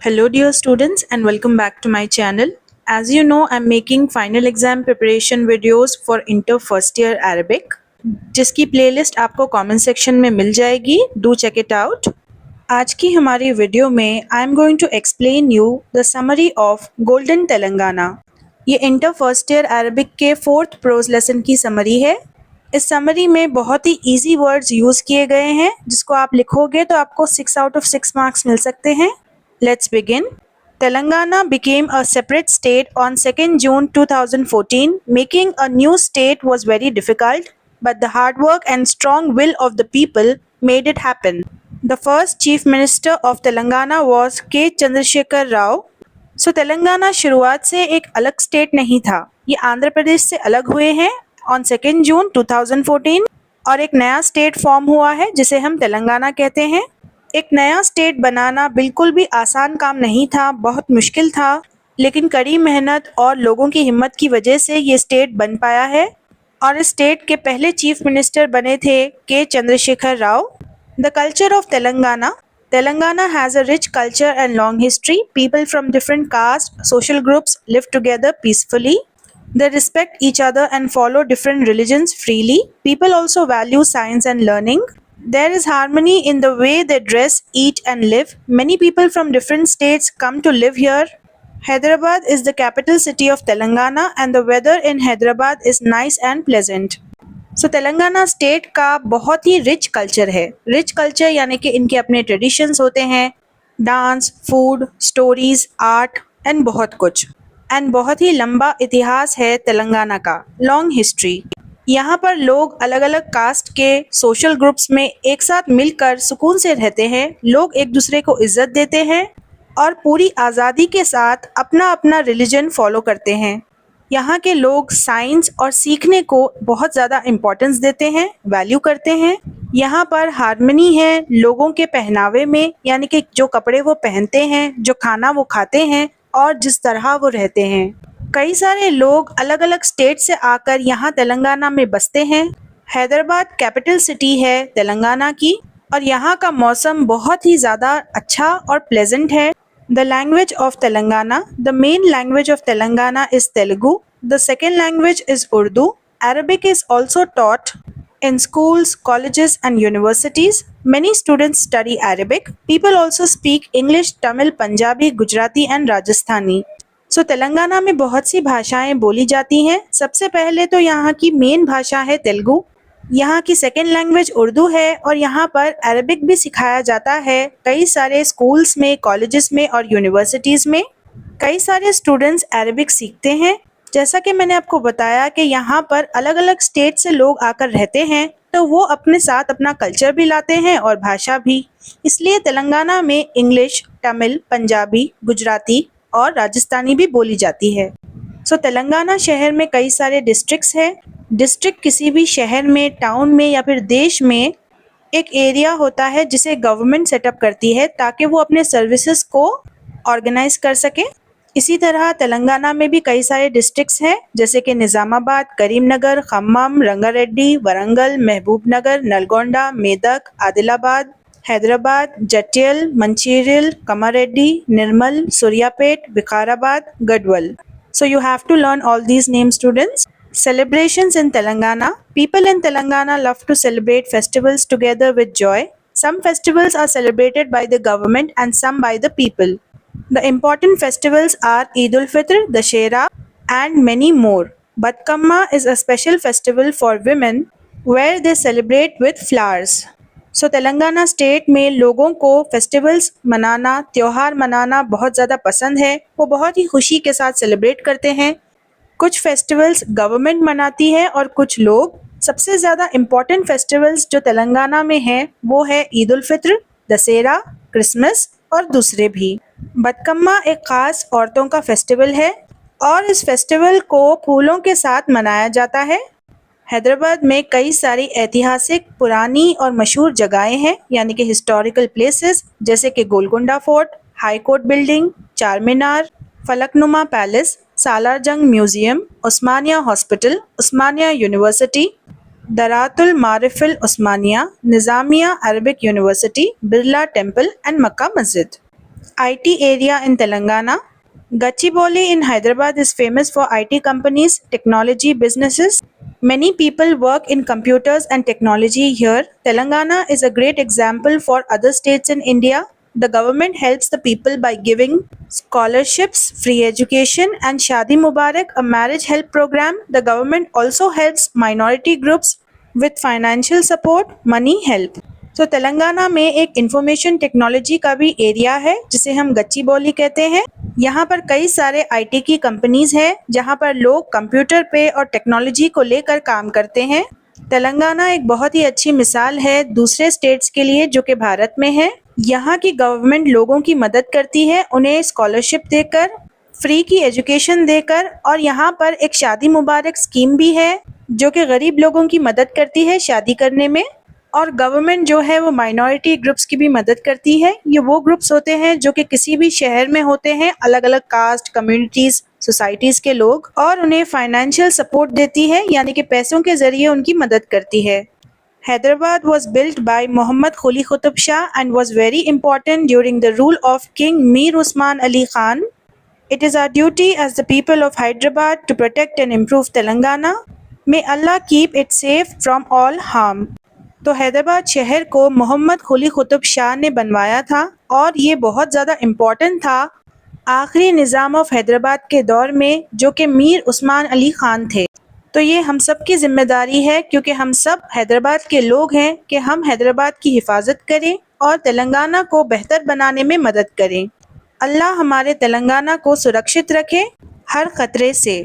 Hello dear students and welcome back to my channel. As you know, I'm making final exam preparation videos for inter first year Arabic जिसकी playlist आपको comment section में मिल जाएगी. Do check it out. आज की हमारी video में I am going to explain you the summary of golden Telangana. ये इंटर फर्स्ट ईयर अरबिक के 4th प्रोज लेसन की समरी है. इस समरी में बहुत ही इजी वर्ड्स यूज़ किए गए हैं जिसको आप लिखोगे तो आपको 6 आउट ऑफ 6 मार्क्स मिल सकते हैं. Let's begin. Telangana became a separate state on 2nd June 2014. Making a new state was very difficult, but the hard work and strong will of the people made it happen. The first Chief Minister of Telangana was K. Chandrasekhar Rao. So Telangana शुरुआत से एक अलग state नहीं था. ये आंध्र प्रदेश से अलग हुए हैं on 2nd June 2014 और एक नया स्टेट फॉर्म हुआ है जिसे हम तेलंगाना कहते हैं. एक नया स्टेट बनाना बिल्कुल भी आसान काम नहीं था, बहुत मुश्किल था, लेकिन कड़ी मेहनत और लोगों की हिम्मत की वजह से ये स्टेट बन पाया है. और इस स्टेट के पहले चीफ मिनिस्टर बने थे के Chandrashekhar Rao. The culture of Telangana. Telangana has a rich culture and long history. People from different caste, social groups live together peacefully. They respect each other and follow different religions freely. People also value science and learning. There is harmony in the way they dress, eat and live. Many people from different states come to live here. Hyderabad is the capital city of Telangana and the weather in Hyderabad is nice and pleasant. So Telangana state का बहुत ही rich culture है. Rich culture यानी कि इनके अपने traditions होते हैं, dance, food, stories, art and बहुत कुछ. एंड बहुत ही लंबा इतिहास है तेलंगाना का, लॉन्ग हिस्ट्री. यहाँ पर लोग अलग अलग कास्ट के सोशल ग्रुप्स में एक साथ मिलकर सुकून से रहते हैं. लोग एक दूसरे को इज्जत देते हैं और पूरी आज़ादी के साथ अपना अपना रिलीजन फॉलो करते हैं. यहाँ के लोग साइंस और सीखने को बहुत ज़्यादा इम्पोर्टेंस देते हैं, वैल्यू करते हैं. यहाँ पर हार्मनी है लोगों के पहनावे में, यानी कि जो कपड़े वो पहनते हैं, जो खाना वो खाते हैं और जिस तरह वो रहते हैं. कई सारे लोग अलग अलग स्टेट से आकर यहाँ तेलंगाना में बसते हैं. हैदराबाद कैपिटल सिटी है तेलंगाना की और यहाँ का मौसम बहुत ही ज़्यादा अच्छा और प्लेजेंट है. The language of Telangana. The main language of Telangana is Telugu. The second language is Urdu. Arabic is also taught in schools, colleges and universities. Many students study Arabic. People also speak English, Tamil, Punjabi, Gujarati and Rajasthani. सो तेलंगाना में बहुत सी भाषाएं बोली जाती हैं. सबसे पहले तो यहाँ की मेन भाषा है तेलुगु. यहाँ की सेकेंड लैंग्वेज उर्दू है और यहाँ पर अरबिक भी सिखाया जाता है कई सारे स्कूल्स में, कॉलेजेस में और यूनिवर्सिटीज़ में. कई सारे स्टूडेंट्स अरबिक सीखते हैं. जैसा कि मैंने आपको बताया कि यहाँ पर अलग अलग स्टेट से लोग आकर रहते हैं तो वो अपने साथ अपना कल्चर भी लाते हैं और भाषा भी. इसलिए तेलंगाना में इंग्लिश, तमिल, पंजाबी, गुजराती और राजस्थानी भी बोली जाती है. सो तेलंगाना शहर में कई सारे डिस्ट्रिक्ट्स हैं. डिस्ट्रिक्ट किसी भी शहर में, टाउन में या फिर देश में एक एरिया होता है जिसे गवर्नमेंट सेटअप करती है ताकि वो अपने सर्विसेज को ऑर्गेनाइज कर सके. इसी तरह तेलंगाना में भी कई सारे डिस्ट्रिक्ट्स हैं जैसे कि Nizamabad, Karimnagar, Khammam, Rangareddy, Warangal, Mahbubnagar, Nalgonda, Medak, Adilabad, Hyderabad, Jagtial, Mancherial, Kamareddy, Nirmal, Suryapet, Vikarabad, Gadwal. So you have to learn all these names, students. Celebrations in Telangana. People in Telangana love to celebrate festivals together with joy. Some festivals are celebrated by the government and some by the people. The important festivals are Eid ul-Fitr, Dussehra and many more. Batkamma is a special festival for women where they celebrate with flowers. So Telangana state में लोगों को festivals मनाना, त्यौहार मनाना बहुत ज़्यादा पसंद है. वो बहुत ही खुशी के साथ सेलिब्रेट करते हैं. कुछ फेस्टिवल्स गवर्नमेंट मनाती है और कुछ लोग. सबसे ज़्यादा इम्पॉर्टेंट फेस्टिवल्स जो तेलंगाना में हैं वो है ईद उल फित्र, दशहरा, क्रिसमस और दूसरे भी. बतकम्मा एक ख़ास औरतों का फेस्टिवल है और इस फेस्टिवल को फूलों के साथ मनाया जाता है. हैदराबाद में कई सारी ऐतिहासिक, पुरानी और मशहूर जगहें हैं यानी कि हिस्टोरिकल प्लेसेस जैसे कि Golconda fort, high court building, Charminar, Falaknuma palace, Salar Jung museum, Osmania hospital, Osmania university, Dairatul Maarifil Osmania, Nizamia Arabic university, Birla temple and Mecca Masjid. IT area in Telangana. Gachibowli in Hyderabad is famous for IT companies, technology businesses. Many people work in computers and technology here. Telangana is a great example for other states in India. The government helps the people by giving scholarships, free education, and Shadi Mubarak, a marriage help program. The government also helps minority groups with financial support, money help. तो तेलंगाना में एक information technology का भी area है जिसे हम गच्चीबौली कहते हैं। यहाँ पर कई सारे आईटी की कंपनीज हैं जहाँ पर लोग कंप्यूटर पे और टेक्नोलॉजी को लेकर काम करते हैं। तेलंगाना एक बहुत ही अच्छी मिसाल है दूसरे स्टेट्स के लिए जो कि भारत में है। यहाँ की गवर्नमेंट लोगों की मदद करती है, उन्हें स्कॉलरशिप देकर, फ्री की एजुकेशन देकर, और यहाँ पर एक शादी मुबारक स्कीम भी है जो कि गरीब लोगों की मदद करती है शादी करने में। और गवर्नमेंट जो है वो माइनॉरिटी ग्रुप्स की भी मदद करती है। ये वो ग्रुप्स होते हैं जो कि किसी भी शहर में होते हैं, अलग अलग कास्ट, कम्युनिटीज, सोसाइटीज के लोग, और उन्हें फाइनेंशियल सपोर्ट देती है, यानी कि पैसों के जरिए उनकी मदद करती है। Hyderabad was built by Muhammad Quli Qutub Shah and was very important during the rule of King Mir Usman Ali Khan. It is our duty as the people of Hyderabad to protect and improve Telangana. May Allah keep it safe from all harm. तो हैदराबाद शहर को मोहम्मद कुली कुतुब शाह ने बनवाया था और ये बहुत ज़्यादा इम्पोर्टेंट था आखिरी निज़ाम ऑफ हैदराबाद के दौर में जो कि मीर उस्मान अली ख़ान थे। तो ये हम सब की ज़िम्मेदारी है क्योंकि हम सब हैदराबाद के लोग हैं कि हम हैदराबाद की हिफाजत करें और तेलंगाना को बेहतर बनाने में मदद करें। अल्लाह हमारे तेलंगाना को सुरक्षित रखे हर ख़तरे से।